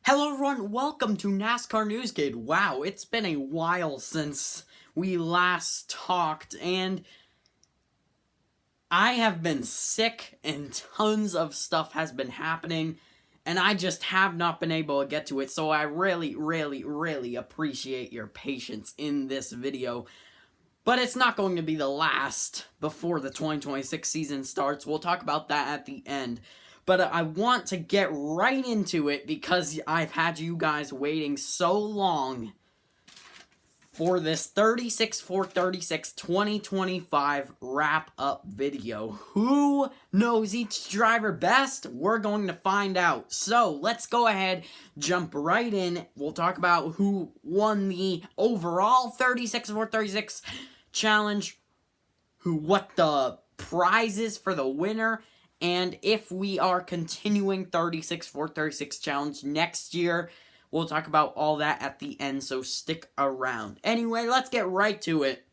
Hello everyone, welcome to NASCAR Newsgate. Wow, it's been a while since we last talked, and I have been sick and tons of stuff has been happening, and I just have not been able to get to it, so I really appreciate your patience in this video. But it's not going to be the last before the 2026 season starts. We'll talk about that at the end. But I want to get right into it because I've had you guys waiting so long for this 36 for 36 2025 wrap-up video. Who knows each driver best? We're going to find out. So let's go ahead, jump right in. We'll talk about who won the overall 36 for 36 challenge, what the prizes for the winner, and if we are continuing 36 for 36 challenge next year. We'll talk about all that at the end, so stick around. Anyway, let's get right to it.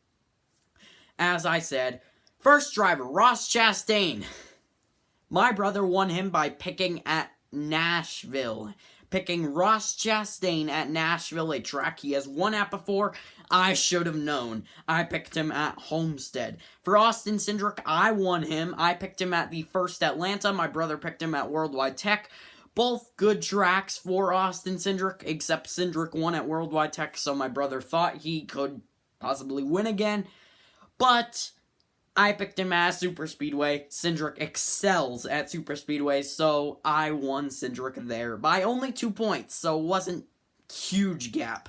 As I said, first driver, Ross Chastain. My brother won him by picking at Nashville. Picking Ross Chastain at Nashville, a track he has won at before. I should have known. I picked him at Homestead. For Austin Cindric, I won him. I picked him at the first Atlanta. My brother picked him at Worldwide Tech. Both good tracks for Austin Cindric, except Cindric won at Worldwide Tech, so my brother thought he could possibly win again. But I picked him at Super Speedway. Cindric excels at Super Speedway, so I won Cindric there by only 2 points, so it wasn't huge gap.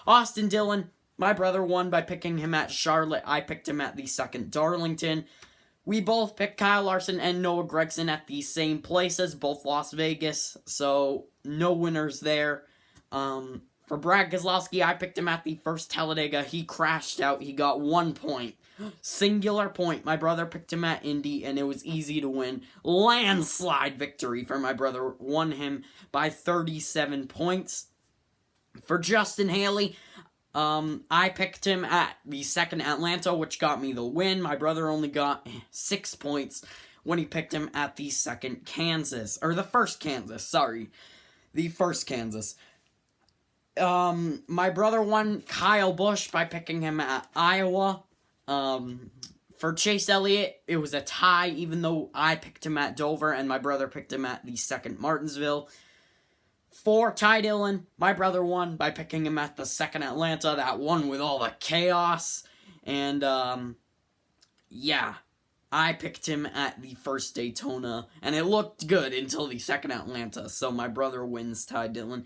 Austin Dillon, my brother won by picking him at Charlotte. I picked him at the second Darlington. We both picked Kyle Larson and Noah Gragson at the same places, both Las Vegas, so no winners there. For Brad Keselowski, I picked him at the first Talladega. He crashed out. He got 1 point. Singular point. My brother picked him at Indy, and it was easy to win. Landslide victory for my brother. Won him by 37 points. For Justin Haley, I picked him at the second Atlanta, which got me the win. My brother only got 6 points when he picked him at the second Kansas. Or the first Kansas, sorry. The first Kansas. My brother won Kyle Busch by picking him at Iowa. For Chase Elliott, it was a tie, even though I picked him at Dover and my brother picked him at the second Martinsville. For Ty Dillon, my brother won by picking him at the second Atlanta, that one with all the chaos. And, yeah, I picked him at the first Daytona, and it looked good until the second Atlanta, so my brother wins Ty Dillon.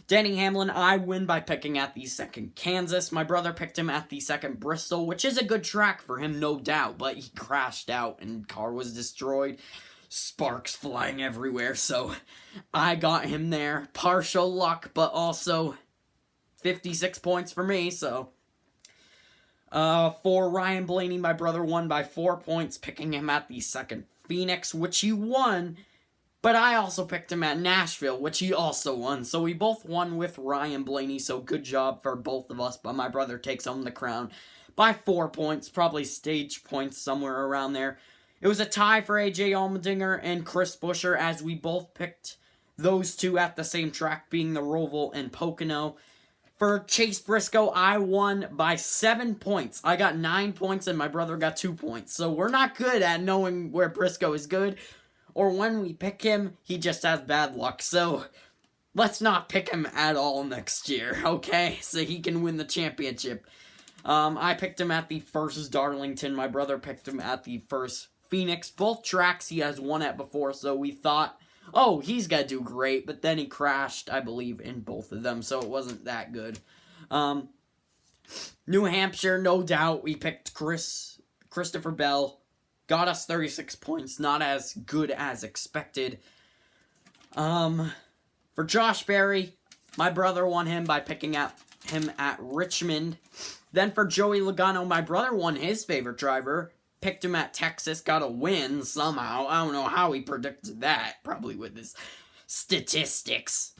Denny Hamlin, I win by picking at the second Kansas. My brother picked him at the second Bristol, which is a good track for him, no doubt, but he crashed out and car was destroyed. Sparks flying everywhere, so I got him there. Partial luck, but also 56 points for me, so. For Ryan Blaney, my brother won by 4 points, picking him at the second Phoenix, which he won, but I also picked him at Nashville, which he also won, so we both won with Ryan Blaney, so good job for both of us, but my brother takes home the crown by 4 points, probably stage points somewhere around there. It was a tie for AJ Allmendinger and Chris Buescher, as we both picked those two at the same track, being the Roval and Pocono. For Chase Briscoe, I won by 7 points. I got 9 points and my brother got 2 points. So we're not good at knowing where Briscoe is good, or when we pick him, he just has bad luck. So let's not pick him at all next year, okay? So he can win the championship. I picked him at the first Darlington. My brother picked him at the first Phoenix. Both tracks he has won at before, so we thought, oh, he's gonna do great, but then he crashed, I believe, in both of them, so it wasn't that good. New Hampshire, no doubt, we picked Christopher Bell. Got us 36 points, not as good as expected. For Josh Berry, my brother won him by picking him at Richmond. Then for Joey Logano, my brother won his favorite driver. Picked him at Texas, got a win somehow. I don't know how he predicted that, probably with his statistics.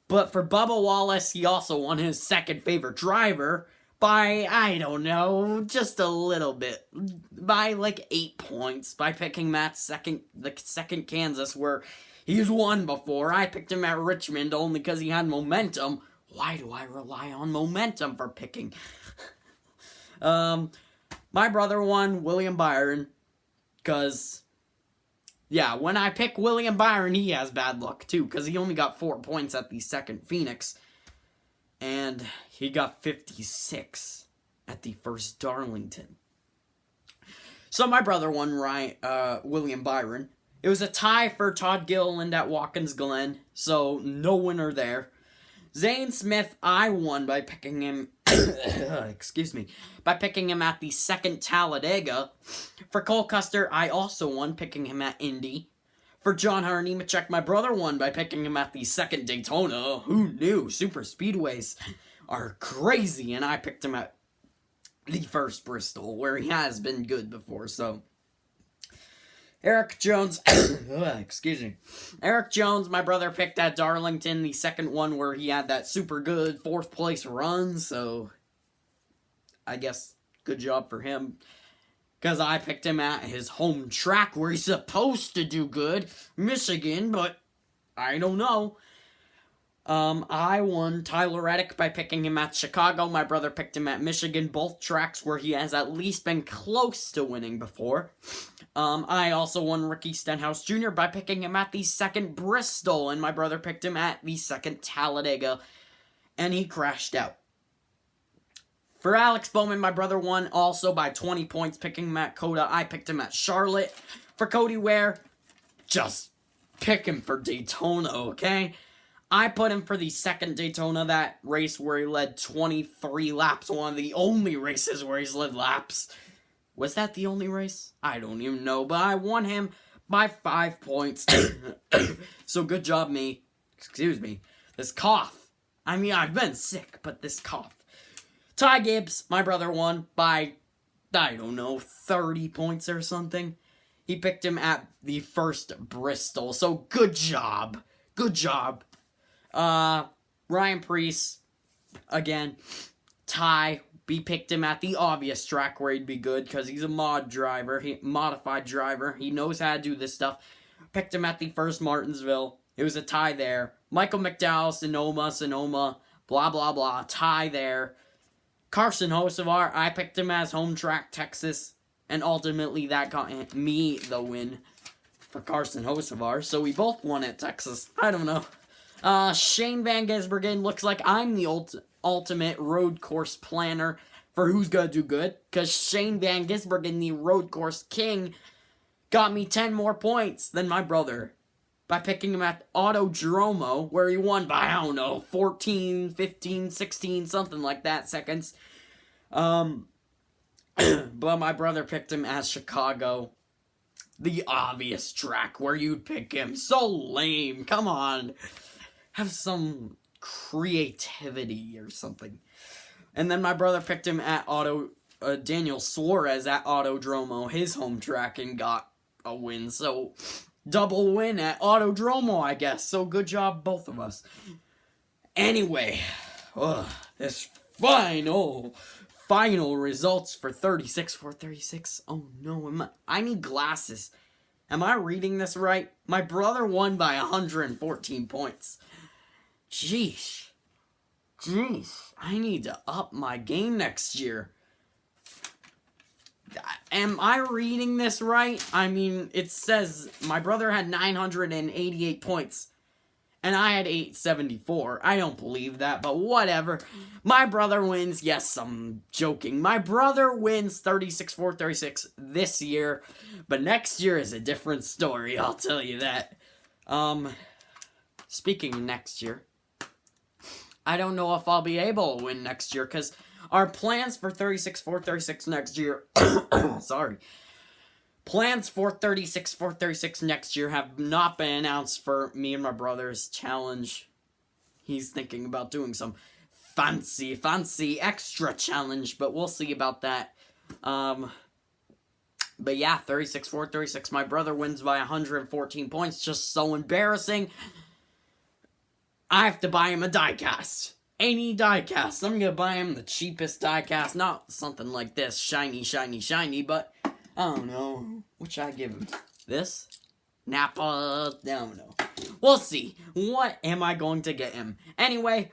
But for Bubba Wallace, he also won his second favorite driver by, I don't know, just a little bit. By like 8 points, by picking the second Kansas, where He's won before. I picked him at Richmond only because he had momentum. Why do I rely on momentum for picking? My brother won William Byron because, yeah, when I pick William Byron, he has bad luck too because he only got 4 points at the second Phoenix. And he got 56 at the first Darlington. So my brother won William Byron. It was a tie for Todd Gilliland at Watkins Glen, so no winner there. Zane Smith, I won by picking him, by picking him at the second Talladega. For Cole Custer, I also won, picking him at Indy. For John Hunter Nemechek, my brother won by picking him at the second Daytona. Who knew? Super speedways are crazy, and I picked him at the first Bristol, where he has been good before, so. Eric Jones, Eric Jones, my brother picked at Darlington, the second one where he had that super good 4th place run, so I guess good job for him. Because I picked him at his home track where he's supposed to do good, Michigan, but I don't know. I won Tyler Reddick by picking him at Chicago. My brother picked him at Michigan, both tracks where he has at least been close to winning before. I also won Ricky Stenhouse Jr. by picking him at the second Bristol, and my brother picked him at the second Talladega, and he crashed out. For Alex Bowman, my brother won also by 20 points, picking him at Coda. I picked him at Charlotte. For Cody Ware, just pick him for Daytona, okay? I put him for the second Daytona, that race where he led 23 laps, one of the only races where he's led laps. Was that the only race? I don't even know, but I won him by 5 points. So good job, me. Excuse me. This cough. I mean, I've been sick, but this cough. Ty Gibbs, my brother, won by, I don't know, 30 points or something. He picked him at the first Bristol, so good job. Good job. Ryan Preece, again, Ty, we picked him at the obvious track where he'd be good, because he's a modified driver, he knows how to do this stuff. Picked him at the first Martinsville, it was a tie there. Michael McDowell, Sonoma, blah blah blah, tie there. Carson Hocevar, I picked him as home track Texas, and ultimately that got me the win for Carson Hocevar, so we both won at Texas. I don't know. Shane Van Gisbergen, looks like I'm the ultimate road course planner for who's gonna do good, because Shane Van Gisbergen, the road course king, got me 10 more points than my brother by picking him at Autodromo, where he won by, I don't know, 14, 15, 16, something like that seconds. But my brother picked him as Chicago, the obvious track where you'd pick him. So lame, come on. Have some creativity or something. And then my brother picked him at Daniel Suarez at Autodromo, his home track, and got a win. So, double win at Autodromo, I guess. So, good job, both of us. Anyway, this final results for 36. Oh no, I need glasses. Am I reading this right? My brother won by 114 points. Jeez, I need to up my game next year. Am I reading this right? I mean, it says my brother had 988 points, and I had 874. I don't believe that, but whatever. My brother wins. Yes, I'm joking. My brother wins 36 this year, but next year is a different story, I'll tell you that. Speaking of next year, I don't know if I'll be able to win next year, because our plans for 36 next year, sorry, plans for 36 next year have not been announced for me and my brother's challenge. He's thinking about doing some fancy extra challenge, but we'll see about that. But yeah, 36, my brother wins by 114 points, just so embarrassing. I have to buy him a diecast. Any diecast. I'm gonna buy him the cheapest diecast. Not something like this. Shiny, but I don't know. What should I give him? This? Napa, I don't know. We'll see. What am I going to get him? Anyway,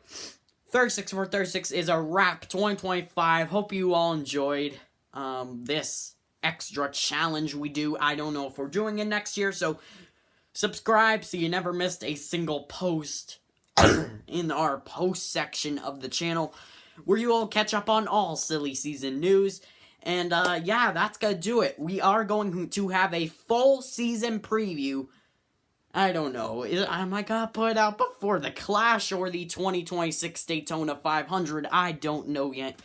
36 for 36 is a wrap 2025. Hope you all enjoyed this extra challenge we do. I don't know if we're doing it next year, so subscribe so you never missed a single post in our post section of the channel, where you all catch up on all silly season news. And yeah, that's gonna do it. We are going to have a full season preview. I don't know, am I gonna put it out before the Clash or the 2026 Daytona 500? I don't know yet.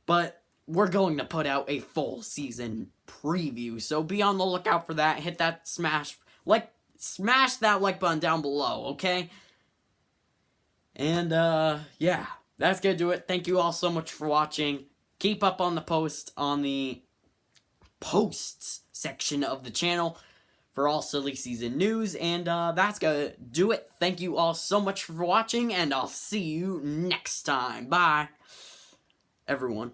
But we're going to put out a full season preview, so be on the lookout for that. Hit that smash that like button down below, okay? And yeah, that's gonna do it. Thank you all so much for watching. Keep up on the posts on the posts section of the channel for all silly season news. And that's gonna do it. Thank you all so much for watching, and I'll see you next time. Bye, everyone.